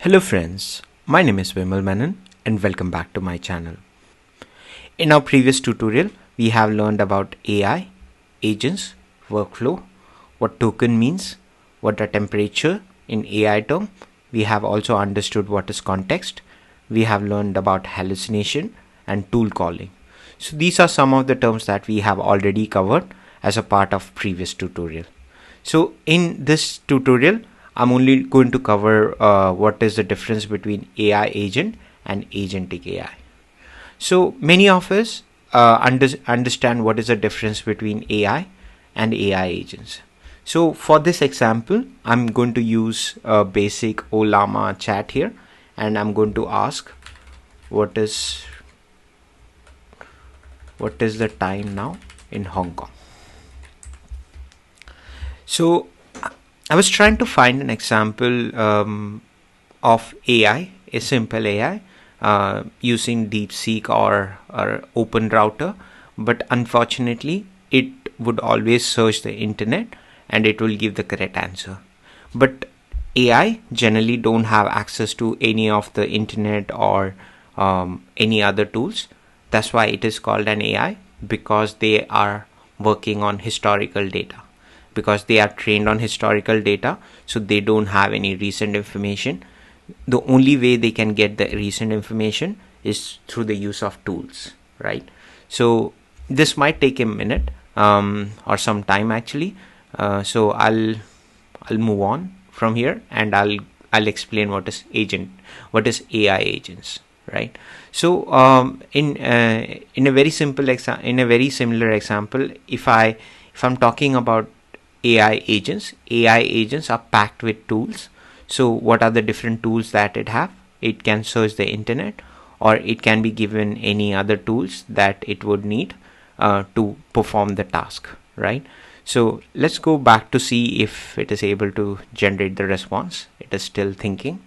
Hello friends, my name is Vimal Menon and welcome back to my channel. In our previous tutorial, we have learned about AI, agents, workflow, what token means, what are temperature in AI term. We have also understood what is context. We have learned about hallucination and tool calling. So these are some of the terms that we have already covered as a part of previous tutorial. So in this tutorial, I'm only going to cover what is the difference between AI agent and agentic AI. So many of us understand what is the difference between AI and AI agents. So for this example, I'm going to use a basic Olama chat here, and I'm going to ask what is the time now in Hong Kong. So I was trying to find an example of AI, a simple AI, using DeepSeek or Open Router, but unfortunately, it would always search the internet and it will give the correct answer. But AI generally don't have access to any of the internet or any other tools. That's why it is called an AI, because they are working on historical data. Because they are trained on historical data, so they don't have any recent information. The only way they can get the recent information is through the use of tools, right? So this might take a minute or some time actually. So I'll move on from here and I'll explain what is AI agents, right? So in a very simple in a very similar example, if I'm talking about AI agents are packed with tools. So what are the different tools that it have? It can search the internet, or it can be given any other tools that it would need to perform the task, right? So let's go back to see if it is able to generate the response. It is still thinking.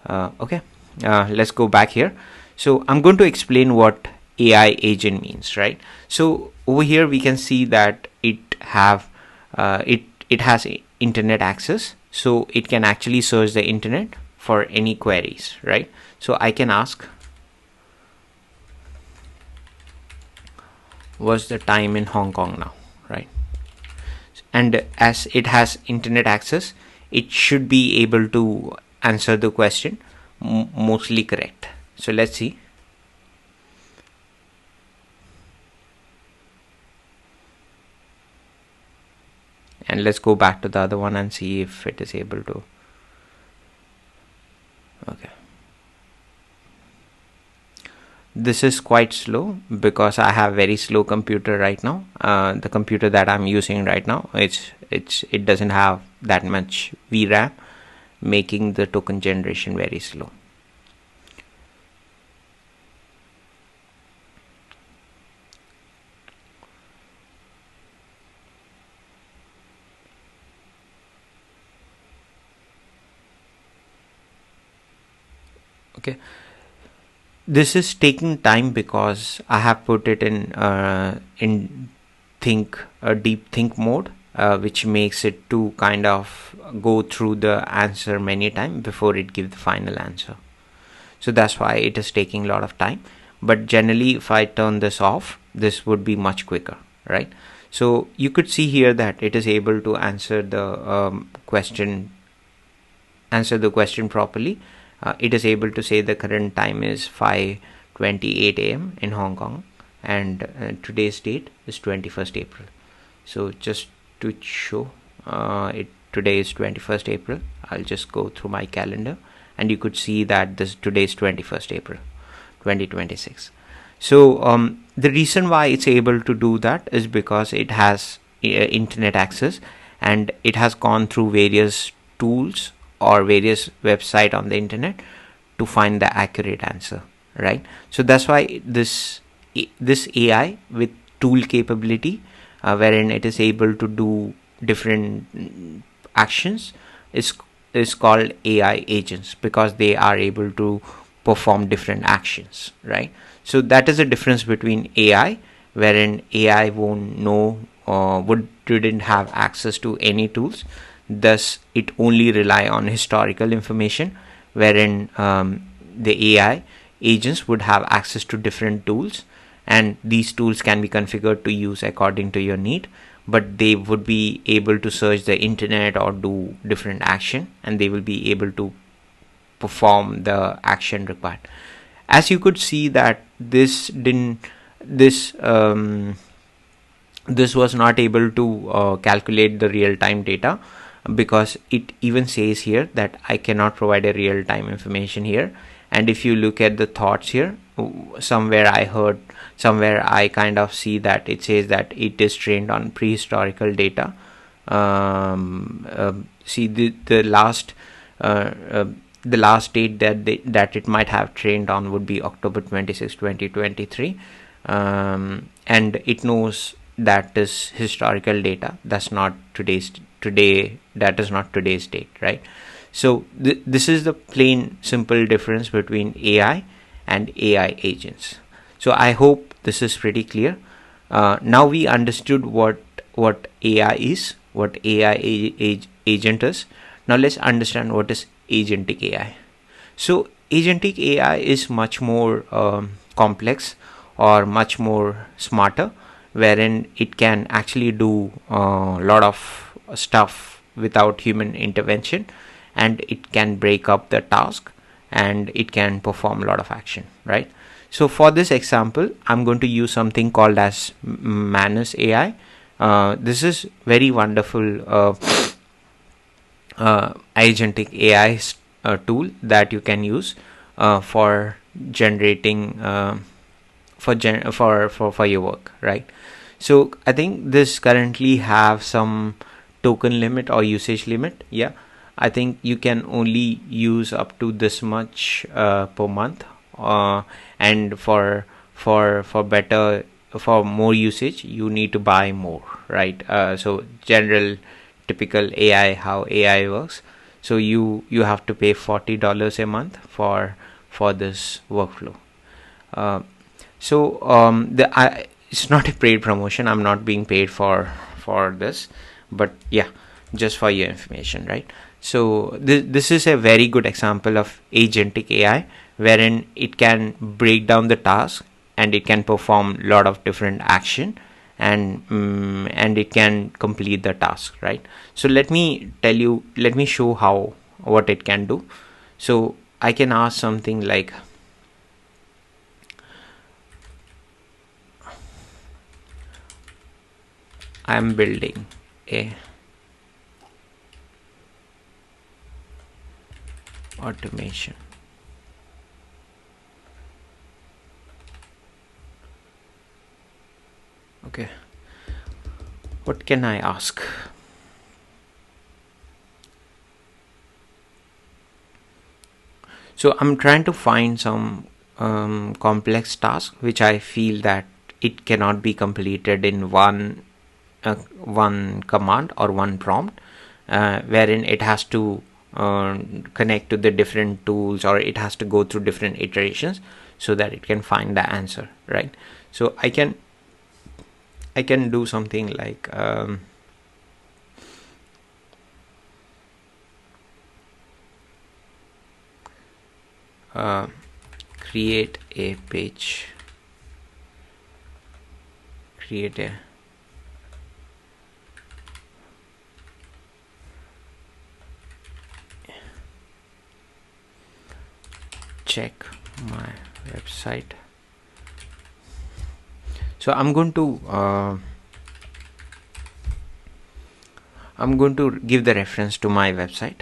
Okay, let's go back here. So I'm going to explain what AI agent means, right? So over here we can see that it has internet access, so it can actually search the internet for any queries, right? So I can ask, what's the time in Hong Kong now, right? And as it has internet access, it should be able to answer the question mostly correct. So let's see. And let's go back to the other one and see if it is able to. Okay. This is quite slow because I have very slow computer right now. The computer that I'm using right now, it doesn't have that much VRAM, making the token generation very slow. Okay, this is taking time because I have put it in deep think mode, which makes it to kind of go through the answer many times before it gives the final answer. So that's why it is taking a lot of time. But generally, if I turn this off, this would be much quicker, right? So you could see here that it is able to answer the question properly. It is able to say the current time is 5:28 a.m. in Hong Kong, and today's date is 21st April. So just to show today is 21st April, I'll just go through my calendar, and you could see that today is 21st April 2026. So the reason why it's able to do that is because it has internet access, and it has gone through various tools or various website on the internet to find the accurate answer, right? So that's why this AI with tool capability, wherein it is able to do different actions, is called AI agents, because they are able to perform different actions, right? So that is the difference between AI, wherein AI won't know didn't have access to any tools. Thus, it only rely on historical information, wherein the AI agents would have access to different tools, and these tools can be configured to use according to your need, but they would be able to search the internet or do different action, and they will be able to perform the action required. As you could see that this was not able to calculate the real-time data, because it even says here that I cannot provide a real-time information here. And if you look at the thoughts here, somewhere I kind of see that it says that it is trained on prehistorical data. See the last date that it might have trained on would be October 26, 2023, and it knows that is historical data. That's not that is not today's date, right? So this is the plain simple difference between AI and AI agents. So I hope this is pretty clear. Now we understood what AI is, what AI agent is. Now let's understand what is agentic AI. So agentic AI is much more complex, or much more smarter, wherein it can actually do a lot of stuff without human intervention, and it can break up the task, and it can perform a lot of action, right? So for this example, I'm going to use something called as Manus AI. This is very wonderful agentic AI tool that you can use for generating for your work, right? So I think this currently have some token limit or usage limit. Yeah, I think you can only use up to this much per month, and for more usage you need to buy more, right? So typical AI, how AI works. So you have to pay $40 a month for this workflow. It's not a paid promotion. I'm not being paid for this, but yeah, just for your information, right? So this is a very good example of agentic AI, wherein it can break down the task, and it can perform a lot of different action, and it can complete the task, right? So let me show what it can do. So I can ask something like, I'm building a automation. Okay, what can I ask? So I'm trying to find some complex task which I feel that it cannot be completed in one command or one prompt, wherein it has to connect to the different tools, or it has to go through different iterations so that it can find the answer, right? So I can do something like create a page, check my website. So I'm going to give the reference to my website,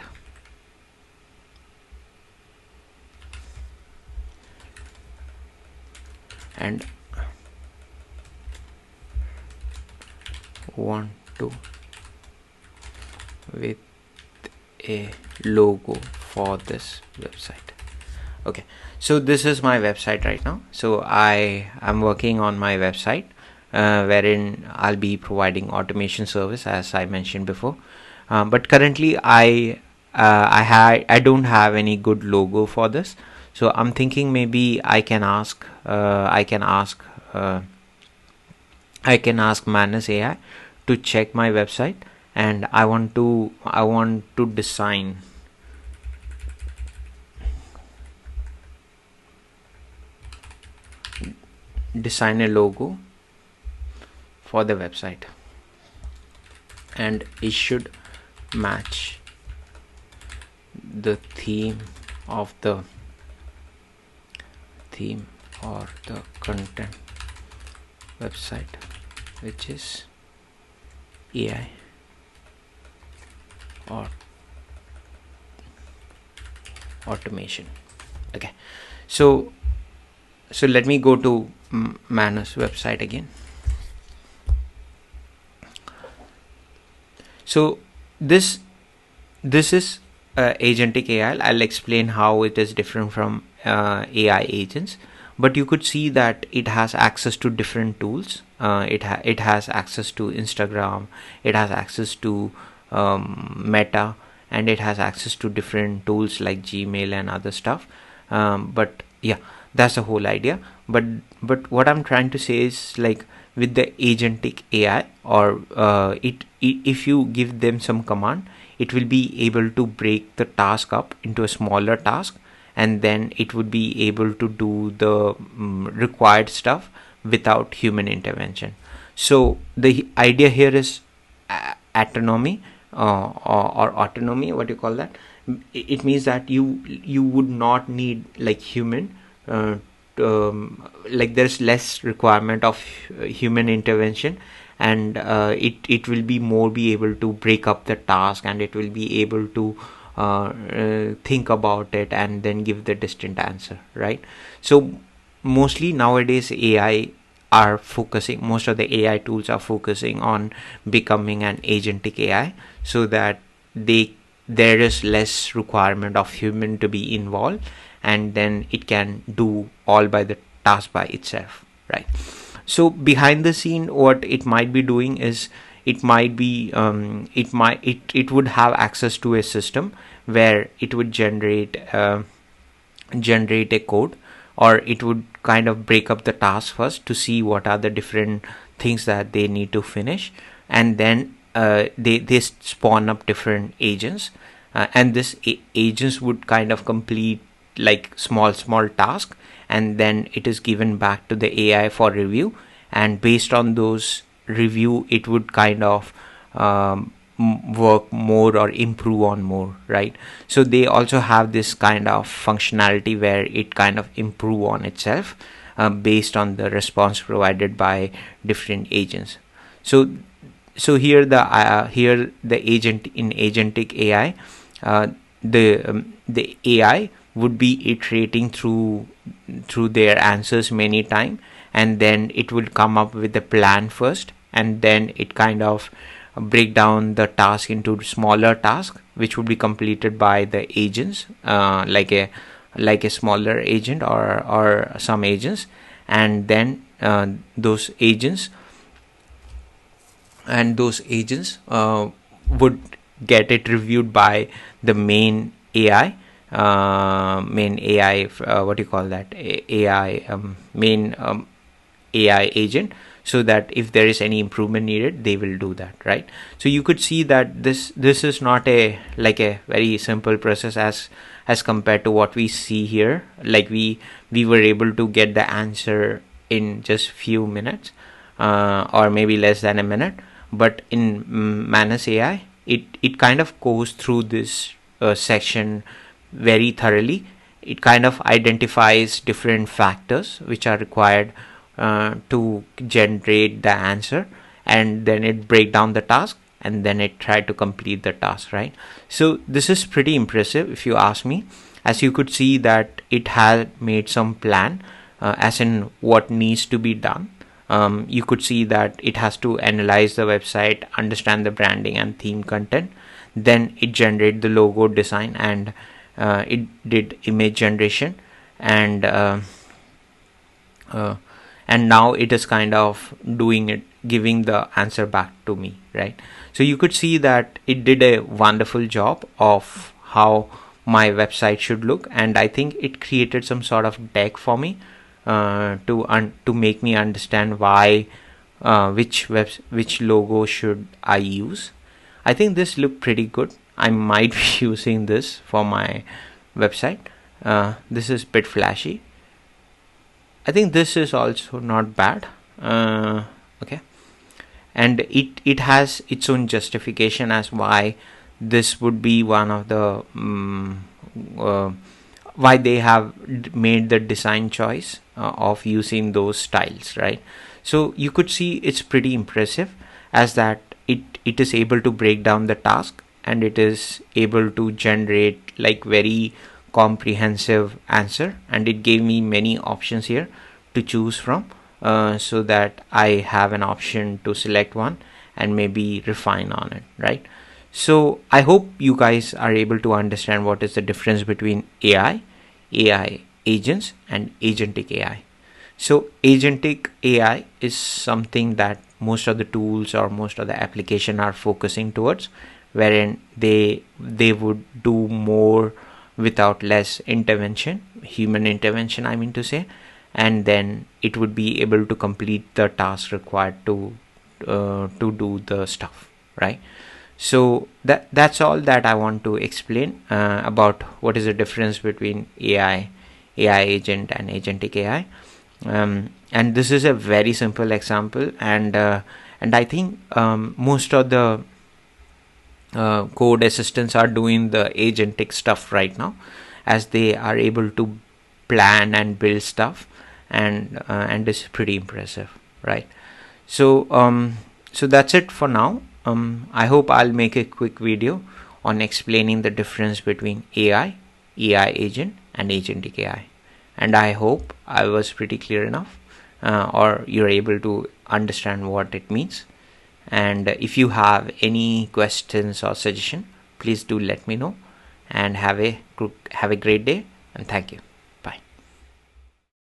and want to with a logo for this website. Okay, so this is my website right now. So I am working on my website, wherein I'll be providing automation service, as I mentioned before. But currently I don't have any good logo for this. So I'm thinking maybe I can ask Manus AI to check my website, and I want to design design a logo for the website, and it should match the theme or the content website, which is AI or automation. Okay, so let me go to Manus website again. So this is Agentic AI. I'll explain how it is different from AI agents, but you could see that it has access to different tools. It has access to Instagram, it has access to Meta, and it has access to different tools like Gmail and other stuff. But yeah, that's the whole idea. But what I'm trying to say is, like, with the Agentic AI, or if you give them some command, it will be able to break the task up into a smaller task, and then it would be able to do the required stuff without human intervention. So the idea here is autonomy, or autonomy, what do you call that? It means that you would not need like human, like there's less requirement of human intervention, and it will be more be able to break up the task, and it will be able to think about it and then give the distant answer, right? So mostly nowadays most of the AI tools are focusing on becoming an agentic AI, so that there is less requirement of human to be involved, and then it can do all by the task by itself, right? So behind the scene, what it might be doing is, it would have access to a system where it would generate a code, or it would kind of break up the task first to see what are the different things that they need to finish, and then they spawn up different agents, and this agents would kind of complete like small task, and then it is given back to the AI for review, and based on those review, it would kind of work more or improve on more, right? So they also have this kind of functionality where it kind of improve on itself based on the response provided by different agents. So here the agent in agentic AI, the AI would be iterating through their answers many times, and then it would come up with a plan first, and then it kind of break down the task into smaller tasks, which would be completed by the agents, like a smaller agent or some agents, and then those agents would get it reviewed by the main AI, what do you call that, main AI agent, so that if there is any improvement needed, they will do that, right? So you could see that this is not a very simple process as compared to what we see here. Like we were able to get the answer in just few minutes, or maybe less than a minute, but in Manus AI, it kind of goes through this section very thoroughly. It kind of identifies different factors which are required to generate the answer, and then it break down the task, and then it try to complete the task, right? So this is pretty impressive if you ask me, as you could see that it had made some plan, as in what needs to be done. You could see that it has to analyze the website, understand the branding and theme content, then it generate the logo design, and it did image generation, and now it is kind of doing it, giving the answer back to me, right? So you could see that it did a wonderful job of how my website should look, and I think it created some sort of deck for me to make me understand why which logo should I use. I think this looked pretty good. I might be using this for my website. This is a bit flashy. I think this is also not bad. Okay, and it has its own justification as why this would be one of the uh, why they have made the design choice of using those styles, right? So you could see it's pretty impressive, as that it is able to break down the task, and it is able to generate like very comprehensive answer, and it gave me many options here to choose from, so that I have an option to select one and maybe refine on it, right? So I hope you guys are able to understand what is the difference between AI agents, and agentic AI. So agentic AI is something that most of the tools or most of the application are focusing towards, wherein they would do more without less intervention, human intervention, I mean to say, and then it would be able to complete the task required to do the stuff, right? So that's all that I want to explain about what is the difference between AI agent, and agentic AI. And this is a very simple example, and I think most of the code assistants are doing the agentic stuff right now, as they are able to plan and build stuff, and it's pretty impressive, right? So so that's it for now. I hope I'll make a quick video on explaining the difference between AI agent, and agentic AI, and I hope I was pretty clear enough, or you're able to understand what it means. And if you have any questions or suggestion, please do let me know, and have a great day, and thank you.